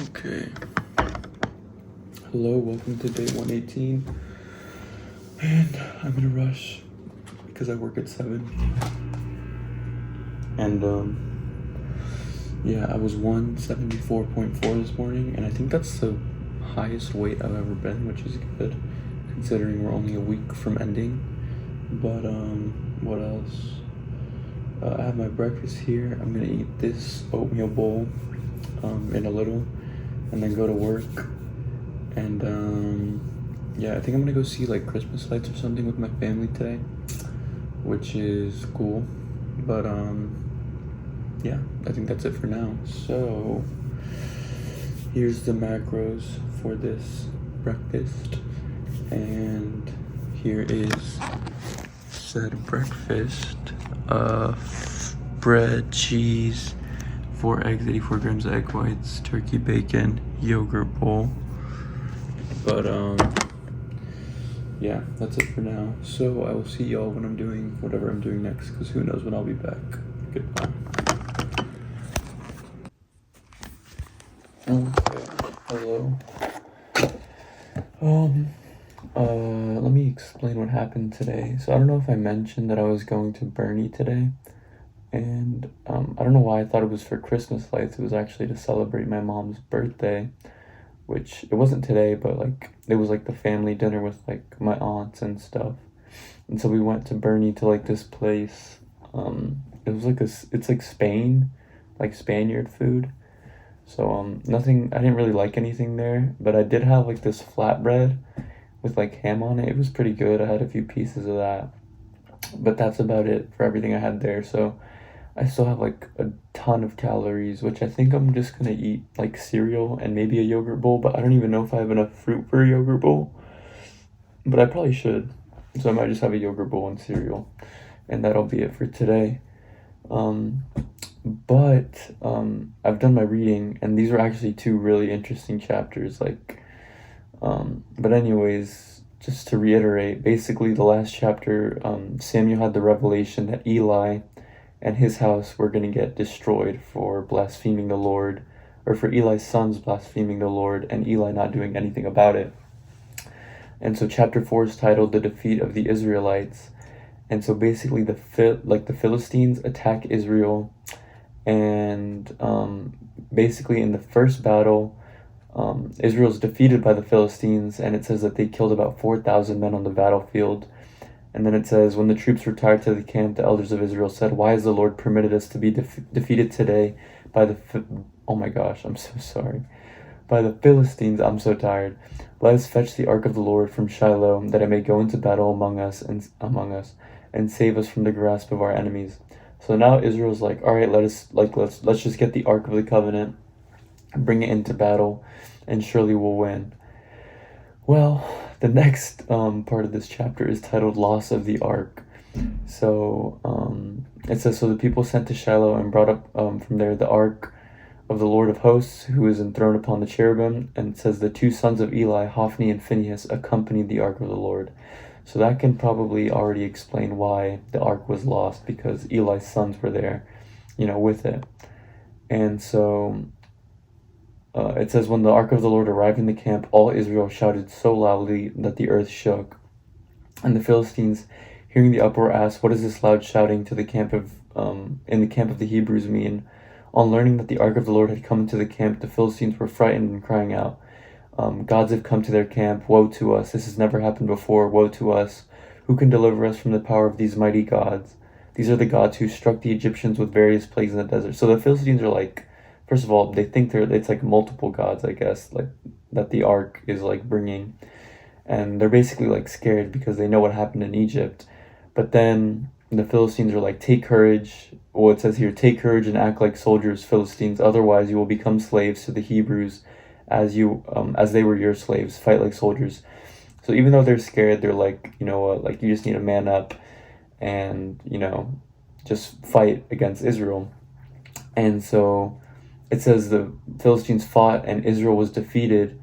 Okay. Hello, welcome to day 118. And I'm in a rush because I work at 7. And I was 174.4 this morning, and I think that's the highest weight I've ever been, which is good considering we're only a week from ending. But what else? I have my breakfast here. I'm gonna eat this oatmeal bowl in a little, and then go to work. And I think I'm gonna go see like Christmas lights or something with my family today, which is cool. But I think that's it for now. So here's the macros for this breakfast, and here is said breakfast. Bread, cheese, 4 eggs, 84 grams of egg whites, turkey bacon, yogurt bowl. But that's it for now. So I will see y'all when I'm doing whatever I'm doing next, because who knows when I'll be back. Goodbye. Okay, hello. Let me explain what happened today. So I don't know if I mentioned that I was going to Bernie today, and I don't know why I thought it was for Christmas lights. It was actually to celebrate my mom's birthday, which it wasn't today, but like it was like the family dinner with like my aunts and stuff. And so we went to Bernie to like this place. It was like it's like Spain, like Spaniard food. So nothing, I didn't really like anything there, but I did have like this flatbread with like ham on it. It was pretty good. I had a few pieces of that, but that's about it for everything I had there. So I still have like a ton of calories, which I think I'm just gonna eat like cereal and maybe a yogurt bowl, but I don't even know if I have enough fruit for a yogurt bowl, but I probably should. So I might just have a yogurt bowl and cereal, and that'll be it for today. I've done my reading, and these are actually 2 really interesting chapters, but anyways, just to reiterate, basically the last chapter, Samuel had the revelation that Eli and his house were going to get destroyed for blaspheming the Lord, or for Eli's sons blaspheming the Lord, and Eli not doing anything about it. And so chapter 4 is titled The Defeat of the Israelites. And so basically the Philistines attack Israel, and basically in the first battle, Israel's defeated by the Philistines, and it says that they killed about 4,000 men on the battlefield. And then it says, when the troops retired to the camp, the elders of Israel said, "Why has the Lord permitted us to be defeated today by the oh my gosh, I'm so sorry. By the Philistines, I'm so tired. Let us fetch the ark of the Lord from Shiloh, that it may go into battle among us and save us from the grasp of our enemies." So now Israel's like, all right, let's just get the Ark of the Covenant, bring it into battle, and surely we'll win. Well, the next part of this chapter is titled Loss of the Ark. So it says, so the people sent to Shiloh and brought up from there the Ark of the Lord of Hosts, who is enthroned upon the cherubim. And it says the 2 sons of Eli, Hophni and Phinehas, accompanied the Ark of the Lord. So that can probably already explain why the ark was lost, because Eli's sons were there, with it. And so it says, when the ark of the Lord arrived in the camp, all Israel shouted so loudly that the earth shook. And the Philistines, hearing the uproar, asked, "What does this loud shouting to the camp in the camp of the Hebrews mean?" On learning that the ark of the Lord had come into the camp, the Philistines were frightened and crying out, "Gods have come to their camp. Woe to us. This has never happened before. Woe to us. Who can deliver us from the power of these mighty gods? These are the gods who struck the Egyptians with various plagues in the desert." So the Philistines are like, first of all, they think it's like multiple gods, I guess, like that the ark is like bringing. And they're basically like scared because they know what happened in Egypt. But then the Philistines are like, "Take courage." Well, it says here, "Take courage and act like soldiers, Philistines. Otherwise you will become slaves to the Hebrews as they were your slaves. Fight like soldiers." So even though they're scared, they're like, you know what, like you just need to man up and, just fight against Israel. And so it says the Philistines fought and Israel was defeated.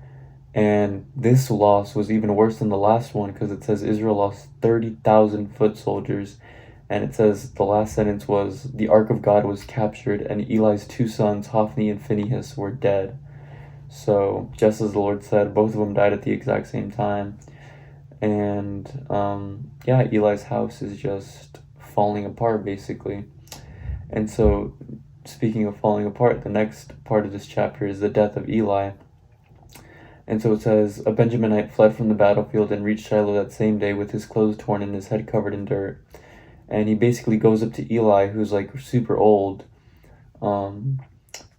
And this loss was even worse than the last one, because it says Israel lost 30,000 foot soldiers. And it says the last sentence was, the ark of God was captured and Eli's 2 sons, Hophni and Phinehas, were dead. So just as the Lord said, both of them died at the exact same time. And yeah, Eli's house is just falling apart basically. And so, speaking of falling apart, the next part of this chapter is the death of Eli. And so it says, a Benjaminite fled from the battlefield and reached Shiloh that same day with his clothes torn and his head covered in dirt. And he basically goes up to Eli, who's like super old. And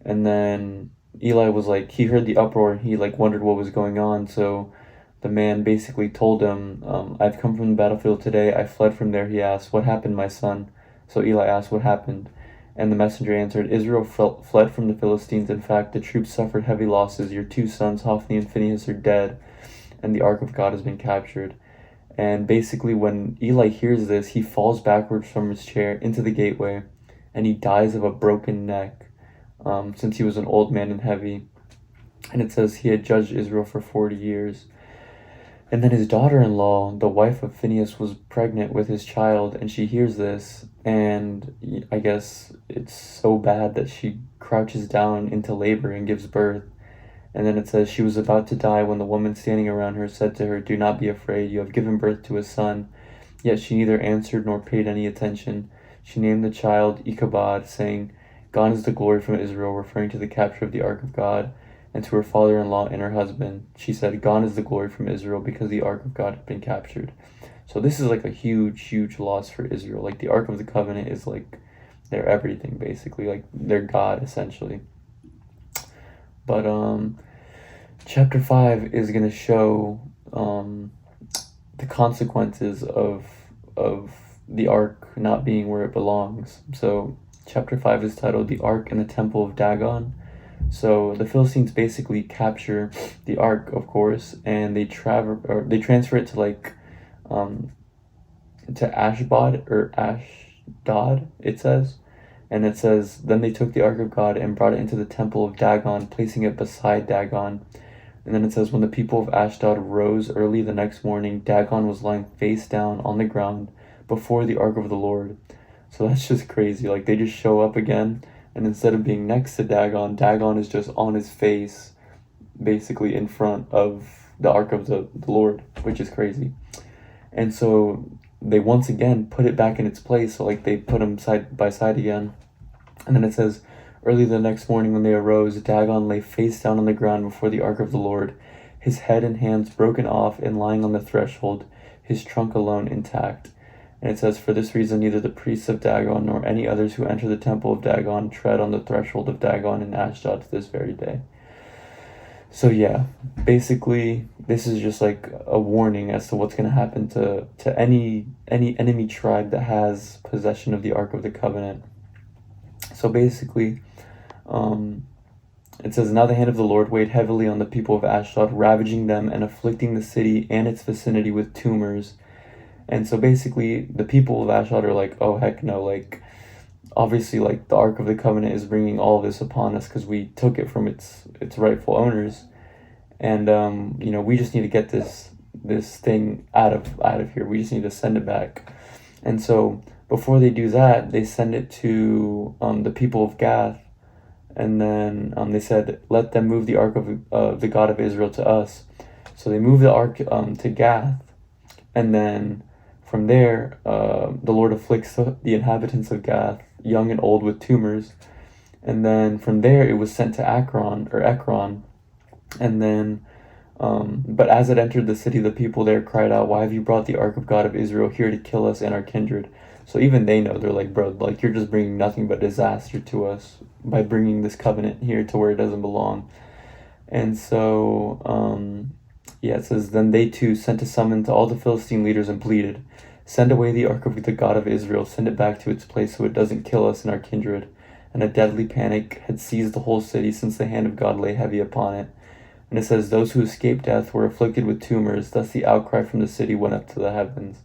then Eli was like, he heard the uproar and he like wondered what was going on. So the man basically told him, I've come from the battlefield today. I fled from there. He asked, what happened, my son? So Eli asked, what happened? And the messenger answered, Israel fled from the Philistines. In fact, the troops suffered heavy losses. Your two sons, Hophni and Phinehas, are dead, and the ark of God has been captured. And basically, when Eli hears this, he falls backwards from his chair into the gateway, and he dies of a broken neck, since he was an old man and heavy. And it says he had judged Israel for 40 years. And then his daughter-in-law, the wife of Phinehas, was pregnant with his child, and she hears this, and I guess it's so bad that she crouches down into labor and gives birth. And then it says she was about to die when the woman standing around her said to her, do not be afraid, you have given birth to a son. Yet she neither answered nor paid any attention. She named the child Ichabod, saying, Gone is the glory from Israel, referring to the capture of the ark of God. And to her father-in-law and her husband, she said, Gone is the glory from Israel, because the ark of God had been captured. So this is like a huge, huge loss for Israel. Like the Ark of the Covenant is like their everything, basically, like their God, essentially. But chapter 5 is gonna show the consequences of the ark not being where it belongs. So chapter 5 is titled The Ark and the Temple of Dagon. So the Philistines basically capture the ark, of course, and they transfer it to like to Ashdod, it says. And it says, then they took the ark of God and brought it into the temple of Dagon, placing it beside Dagon. And then it says, when the people of Ashdod rose early the next morning, Dagon was lying face down on the ground before the ark of the Lord. So that's just crazy. Like they just show up again, and instead of being next to Dagon, Dagon is just on his face, basically in front of the ark of the Lord, which is crazy. And so they once again put it back in its place. So like they put them side by side again. And then it says, early the next morning when they arose, Dagon lay face down on the ground before the ark of the Lord, his head and hands broken off and lying on the threshold, his trunk alone intact. And it says, for this reason, neither the priests of Dagon nor any others who enter the temple of Dagon tread on the threshold of Dagon in Ashdod to this very day. So yeah, basically, this is just like a warning as to what's going to happen to any enemy tribe that has possession of the Ark of the Covenant. So basically, it says, now the hand of the Lord weighed heavily on the people of Ashdod, ravaging them and afflicting the city and its vicinity with tumors. And so basically, the people of Ashdod are like, oh, heck no, like, obviously, like, the Ark of the Covenant is bringing all of this upon us because we took it from its rightful owners. And, you know, we just need to get this thing out of here. We just need to send it back. And so before they do that, they send it to the people of Gath. And then they said, let them move the Ark of the God of Israel to us. So they moved the Ark to Gath. And then from there, the Lord afflicts the inhabitants of Gath, young and old, with tumors. And then from there, it was sent to Ekron. And then, but as it entered the city, the people there cried out, why have you brought the ark of God of Israel here to kill us and our kindred? So even they know, they're like, bro, like you're just bringing nothing but disaster to us by bringing this covenant here to where it doesn't belong. And so, yeah, it says, then they too sent a summons to all the Philistine leaders and pleaded, send away the ark of the God of Israel, send it back to its place so it doesn't kill us and our kindred. And a deadly panic had seized the whole city since the hand of God lay heavy upon it. And it says, those who escaped death were afflicted with tumors, thus the outcry from the city went up to the heavens.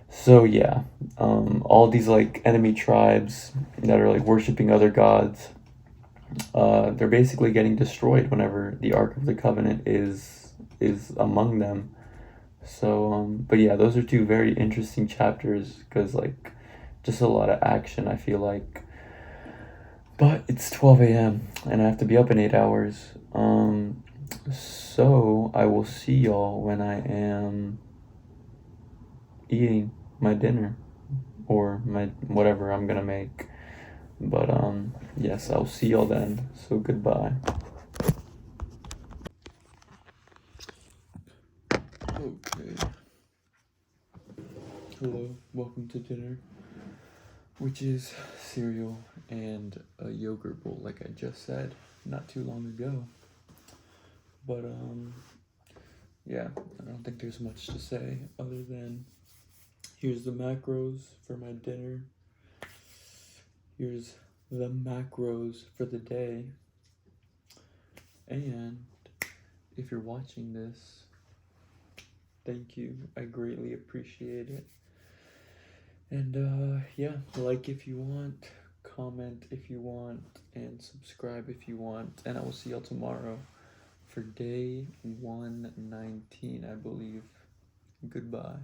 So yeah, all these like enemy tribes that are like worshiping other gods, they're basically getting destroyed whenever the Ark of the Covenant is among them. So, but yeah, those are two very interesting chapters because like just a lot of action, I feel like. But it's 12 a.m. and I have to be up in 8 hours. So I will see y'all when I am eating my dinner or my whatever I'm gonna make. But yes, I'll see y'all then. So goodbye. Okay. Hello, welcome to dinner, which is cereal and a yogurt bowl, like I just said not too long ago. But yeah, I don't think there's much to say other than here's the macros for my dinner. Here's the macros for the day. And if you're watching this, thank you. I greatly appreciate it. And yeah, like if you want, comment if you want, and subscribe if you want. And I will see y'all tomorrow for day 119, I believe. Goodbye.